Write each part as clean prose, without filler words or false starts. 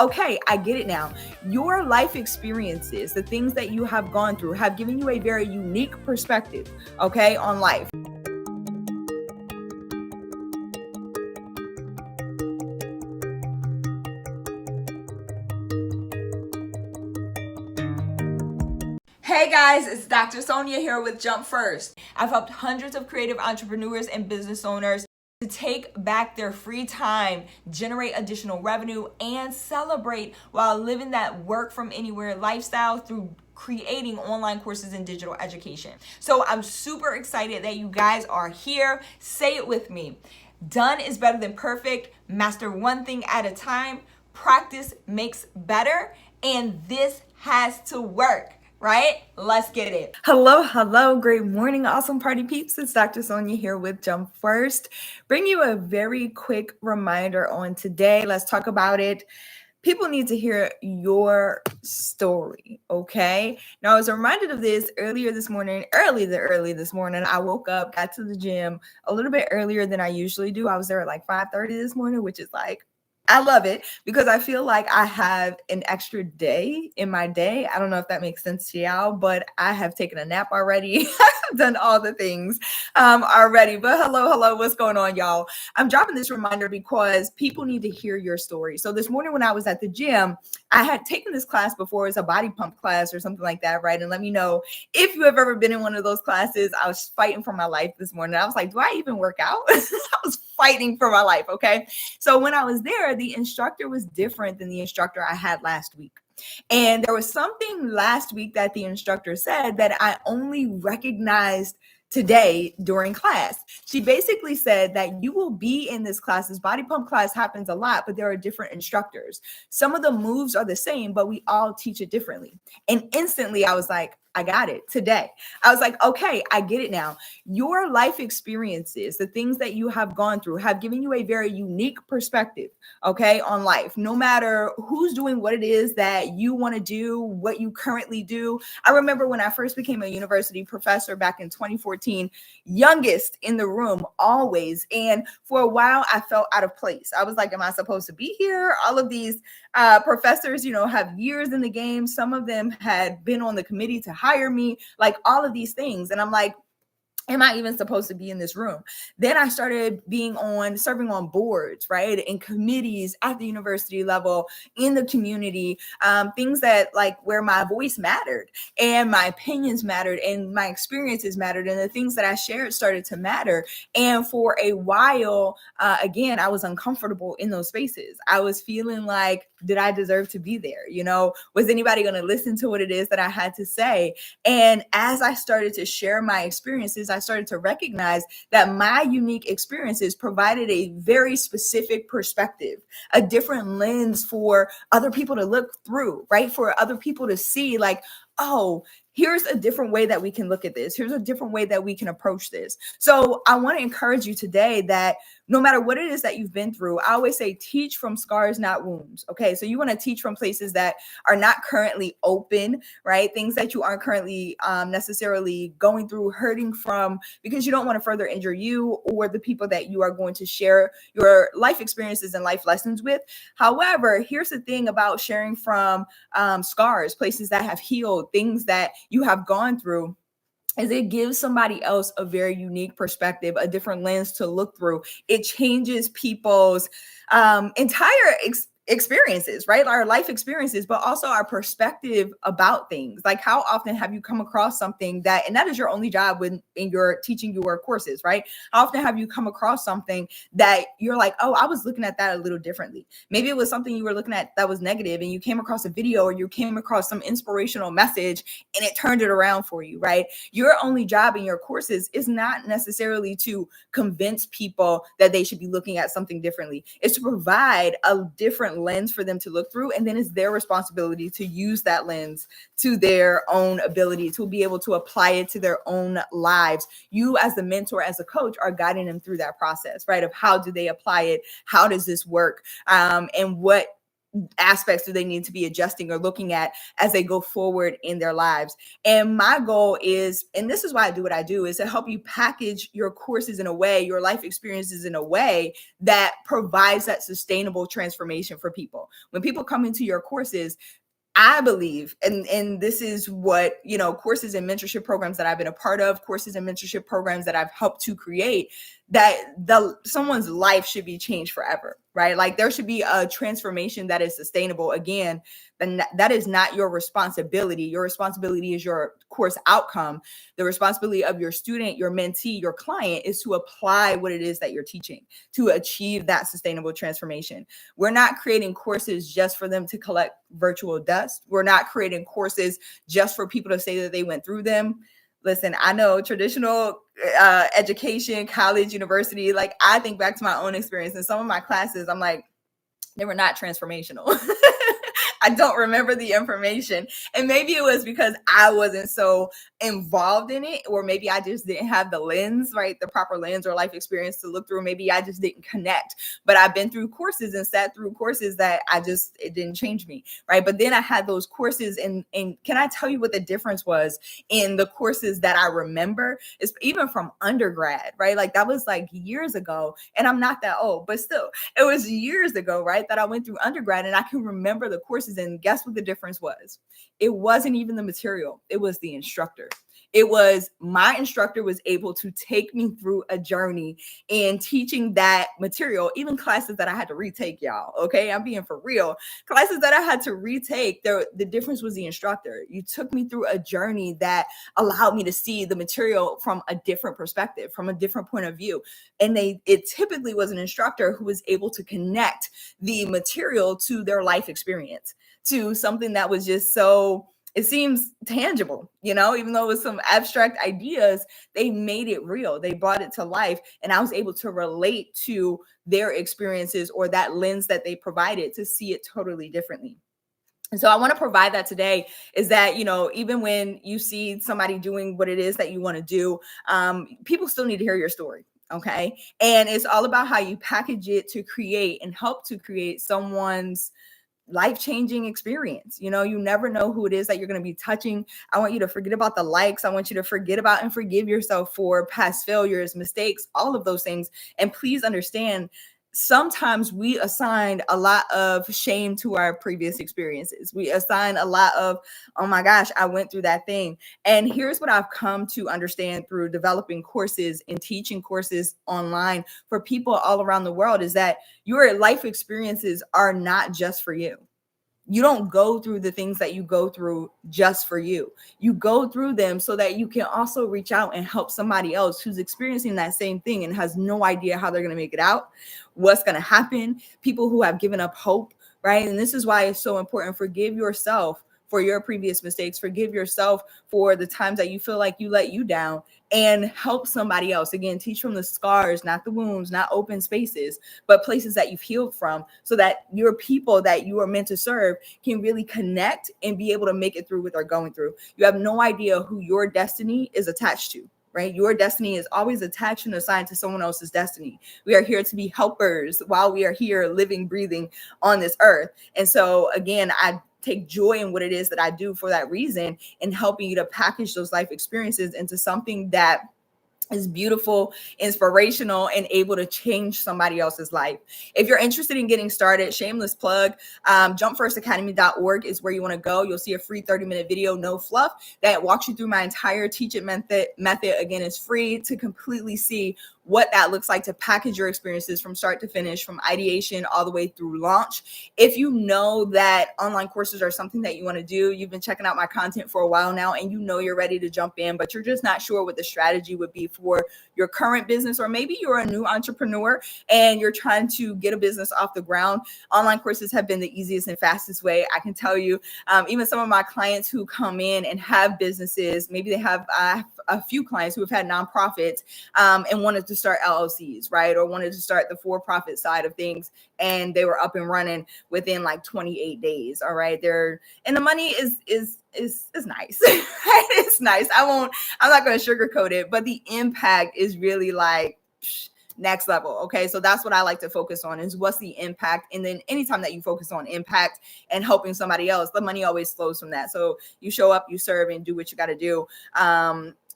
okay, I get it now. Your life experiences, the things that you have gone through, have given you a very unique perspective, okay, on life. Hey guys, it's Dr. Sonia here with Jump First. I've helped hundreds of creative entrepreneurs and business owners to take back their free time, generate additional revenue, and celebrate while living that work from anywhere lifestyle through creating online courses and digital education. So I'm super excited that you guys are here. Say it with me. Done is better than perfect. Master one thing at a time. Practice makes better. And this has to work. Right? Let's get it. Hello. Great morning, awesome party peeps. It's Dr. Sonia here with Jump First. Bring you a very quick reminder on today. Let's talk about it. People need to hear your story, okay? Now, I was reminded of this early this morning. I woke up, got to the gym a little bit earlier than I usually do. I was there at like 5:30 this morning, which is like, I love it because I feel like I have an extra day in my day. I don't know if that makes sense to y'all, but I have taken a nap already. I've done all the things already. But hello, what's going on, y'all? I'm dropping this reminder because people need to hear your story. So this morning when I was at the gym, I had taken this class before. It's a body pump class or something like that, right? And let me know if you have ever been in one of those classes. I was fighting for my life this morning. I was like, do I even work out? I was fighting for my life, okay? So when I was there, the instructor was different than the instructor I had last week. And there was something last week that the instructor said that I only recognized today during class. She basically said that you will be in this class. This body pump class happens a lot, but there are different instructors. Some of the moves are the same, but we all teach it differently. And instantly I was like, I got it today. I was like, okay, I get it now. Your life experiences, the things that you have gone through, have given you a very unique perspective, okay, on life. No matter who's doing what it is that you want to do, what you currently do. I remember when I first became a university professor back in 2014, youngest in the room always. And for a while, I felt out of place. I was like, am I supposed to be here? All of these professors, have years in the game. Some of them had been on the committee to hire me, like all of these things. And I'm like, am I even supposed to be in this room? Then I started serving on boards, right? In committees at the university level, in the community, things that like where my voice mattered and my opinions mattered and my experiences mattered and the things that I shared started to matter. And for a while, again, I was uncomfortable in those spaces. I was feeling like, did I deserve to be there? Was anybody going to listen to what it is that I had to say? And as I started to share my experiences, I started to recognize that my unique experiences provided a very specific perspective, a different lens for other people to look through, right? For other people to see like, oh, here's a different way that we can look at this. Here's a different way that we can approach this. So I want to encourage you today that no matter what it is that you've been through, I always say, teach from scars, not wounds. Okay. So you want to teach from places that are not currently open, right? Things that you aren't currently necessarily going through, hurting from, because you don't want to further injure you or the people that you are going to share your life experiences and life lessons with. However, here's the thing about sharing from scars, places that have healed, things that you have gone through, is it gives somebody else a very unique perspective, a different lens to look through. It changes people's entire experiences, right? Our life experiences, but also our perspective about things. Like how often have you come across something and that is your only job in your teaching your courses, right? How often have you come across something that you're like, oh, I was looking at that a little differently. Maybe it was something you were looking at that was negative and you came across a video or you came across some inspirational message and it turned it around for you, right? Your only job in your courses is not necessarily to convince people that they should be looking at something differently. It's to provide a different lens for them to look through, and then it's their responsibility to use that lens to their own ability to be able to apply it to their own lives. You as the mentor, as a coach, are guiding them through that process, right? Of how do they apply it? How does this work? And what aspects do they need to be adjusting or looking at as they go forward in their lives. And my goal is, and this is why I do what I do, is to help you package your courses in a way, your life experiences in a way that provides that sustainable transformation for people. When people come into your courses, I believe, and this is what, courses and mentorship programs that I've been a part of, courses and mentorship programs that I've helped to create, that someone's life should be changed forever, right? Like there should be a transformation that is sustainable. Again, then that is not your responsibility. Your responsibility is your course outcome. The responsibility of your student, your mentee, your client is to apply what it is that you're teaching to achieve that sustainable transformation. We're not creating courses just for them to collect virtual dust. We're not creating courses just for people to say that they went through them. Listen, I know traditional education, college, university, like I think back to my own experience in some of my classes, I'm like, they were not transformational. I don't remember the information. And maybe it was because I wasn't so involved in it, or maybe I just didn't have the lens, right? The proper lens or life experience to look through. Maybe I just didn't connect. But I've been through courses and sat through courses that it didn't change me, right? But then I had those courses, and can I tell you what the difference was in the courses that I remember? It's even from undergrad, right? Like that was like years ago, and I'm not that old, but still, it was years ago, right? That I went through undergrad, and I can remember the courses. And guess what the difference was? It wasn't even the material. It was the instructor. It was my instructor was able to take me through a journey in teaching that material, even classes that I had to retake, y'all. Okay, I'm being for real. Classes that I had to retake, the difference was the instructor. You took me through a journey that allowed me to see the material from a different perspective, from a different point of view. And it typically was an instructor who was able to connect the material to their life experience, to something that was just so, it seems tangible, even though it was some abstract ideas, they made it real. They brought it to life. And I was able to relate to their experiences or that lens that they provided to see it totally differently. And so I want to provide that today, is that, even when you see somebody doing what it is that you want to do, people still need to hear your story. Okay. And it's all about how you package it to create and help to create someone's life-changing experience. You never know who it is that you're going to be touching. I want you to forget about the likes. I want you to forget about and forgive yourself for past failures, mistakes, all of those things. And please understand, sometimes we assigned a lot of shame to our previous experiences. We assign a lot of, oh my gosh, I went through that thing. And here's what I've come to understand through developing courses and teaching courses online for people all around the world, is that your life experiences are not just for you. You don't go through the things that you go through just for you. You go through them so that you can also reach out and help somebody else who's experiencing that same thing and has no idea how they're going to make it out, what's going to happen, people who have given up hope, right? And this is why it's so important. Forgive yourself for your previous mistakes. Forgive yourself for the times that you feel like you let you down, and help somebody else. Again, teach from the scars, not the wounds, not open spaces, but places that you've healed from, so that your people that you are meant to serve can really connect and be able to make it through what they're going through. You have no idea who your destiny is attached to, right? Your destiny is always attached and assigned to someone else's destiny. We are here to be helpers while we are here living, breathing on this earth. And so again, I take joy in what it is that I do for that reason, and helping you to package those life experiences into something that is beautiful, inspirational, and able to change somebody else's life. If you're interested in getting started, shameless plug, jumpfirstacademy.org is where you want to go. You'll see a free 30-minute video, no fluff, that walks you through my entire teach it method. Again, it's free to completely see what that looks like, to package your experiences from start to finish, from ideation all the way through launch. If you know that online courses are something that you want to do, you've been checking out my content for a while now, and you're ready to jump in, but you're just not sure what the strategy would be for your current business, or maybe you're a new entrepreneur and you're trying to get a business off the ground, online courses have been the easiest and fastest way. I can tell you, even some of my clients who come in and have businesses, maybe they have a few clients who have had nonprofits and wanted to start LLCs, right? Or wanted to start the for-profit side of things, and they were up and running within like 28 days. All right. And the money is nice. It's nice. I'm not going to sugarcoat it, but the impact is really like next level. Okay, so that's what I like to focus on, is what's the impact. And then anytime that you focus on impact and helping somebody else, the money always flows from that. So you show up, you serve, and do what you got to do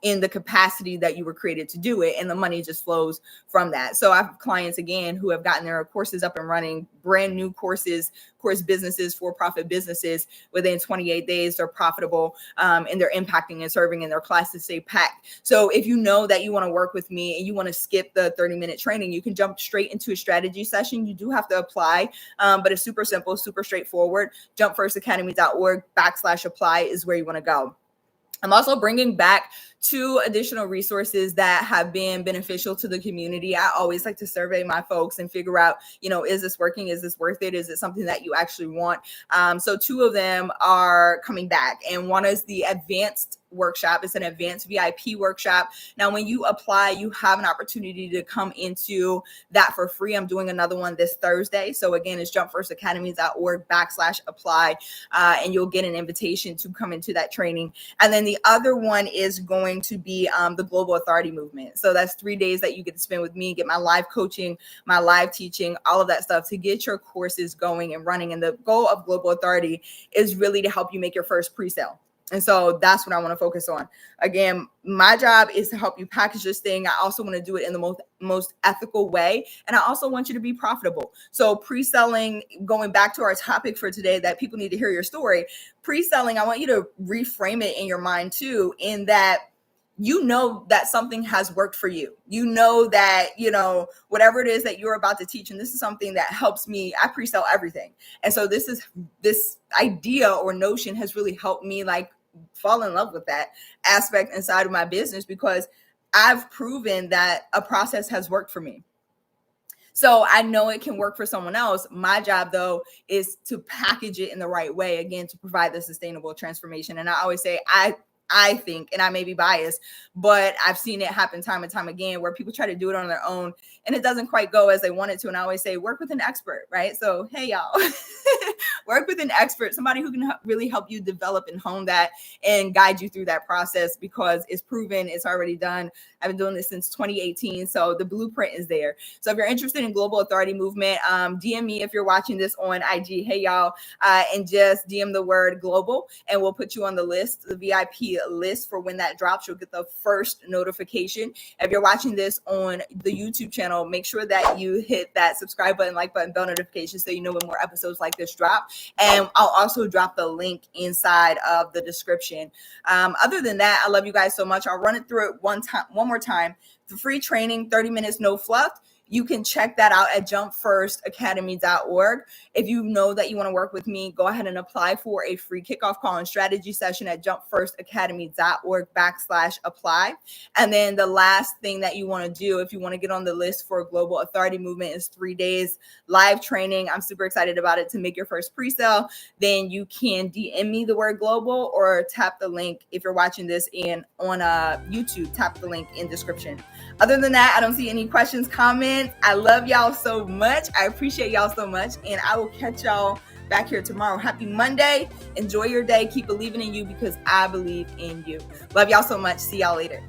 in the capacity that you were created to do it, and the money just flows from that. So I have clients, again, who have gotten their courses up and running, brand new course businesses, for-profit businesses. Within 28 days, they're profitable, and they're impacting and serving, and their classes stay packed. So if you know that you want to work with me and you want to skip the 30-minute training, you can jump straight into a strategy session. You do have to apply, but it's super simple, super straightforward. jumpfirstacademy.org/apply is where you want to go. I'm also bringing back 2 additional resources that have been beneficial to the community. I always like to survey my folks and figure out, is this working? Is this worth it? Is it something that you actually want? So 2 of them are coming back. And one is the advanced workshop. It's an advanced VIP workshop. Now, when you apply, you have an opportunity to come into that for free. I'm doing another one this Thursday. So again, it's jumpfirstacademy.org/apply, and you'll get an invitation to come into that training. And then the other one is going to be the Global Authority Movement. So that's 3 days that you get to spend with me, get my live coaching, my live teaching, all of that stuff to get your courses going and running. And the goal of Global Authority is really to help you make your first pre-sale. And so that's what I want to focus on. Again, my job is to help you package this thing. I also want to do it in the most ethical way. And I also want you to be profitable. So pre-selling, going back to our topic for today, that people need to hear your story. Pre-selling, I want you to reframe it in your mind too, in that that something has worked for you. That, whatever it is that you're about to teach. And this is something that helps me. I pre-sell everything. And so this idea or notion has really helped me fall in love with that aspect inside of my business, because I've proven that a process has worked for me. So I know it can work for someone else. My job, though, is to package it in the right way, again, to provide the sustainable transformation. And I always say, I think, and I may be biased, but I've seen it happen time and time again, where people try to do it on their own and it doesn't quite go as they want it to. And I always say, work with an expert, right? So, hey, y'all, work with an expert, somebody who can really help you develop and hone that and guide you through that process, because it's proven, it's already done. I've been doing this since 2018. So the blueprint is there. So if you're interested in Global Authority Movement, DM me if you're watching this on IG, hey, y'all, and just DM the word global, and we'll put you on the list, the VIP list, for when that drops. You'll get the first notification. If you're watching this on the YouTube channel, make sure that you hit that subscribe button, like button, bell notification, so you know when more episodes like this drop. And I'll also drop the link inside of the description. Other than that, I love you guys so much. I'll run it through it one more time. The free training, 30 minutes, no fluff. You can check that out at jumpfirstacademy.org. If you know that you want to work with me, go ahead and apply for a free kickoff call and strategy session at jumpfirstacademy.org/apply. And then the last thing that you want to do, if you want to get on the list for Global Authority Movement, is 3 days live training. I'm super excited about it, to make your first pre-sale. Then you can DM me the word global, or tap the link. If you're watching this on YouTube, tap the link in description. Other than that, I don't see any questions, comments. I love y'all so much. I appreciate y'all so much. And I will catch y'all back here tomorrow. Happy Monday. Enjoy your day. Keep believing in you, because I believe in you. Love y'all so much. See y'all later.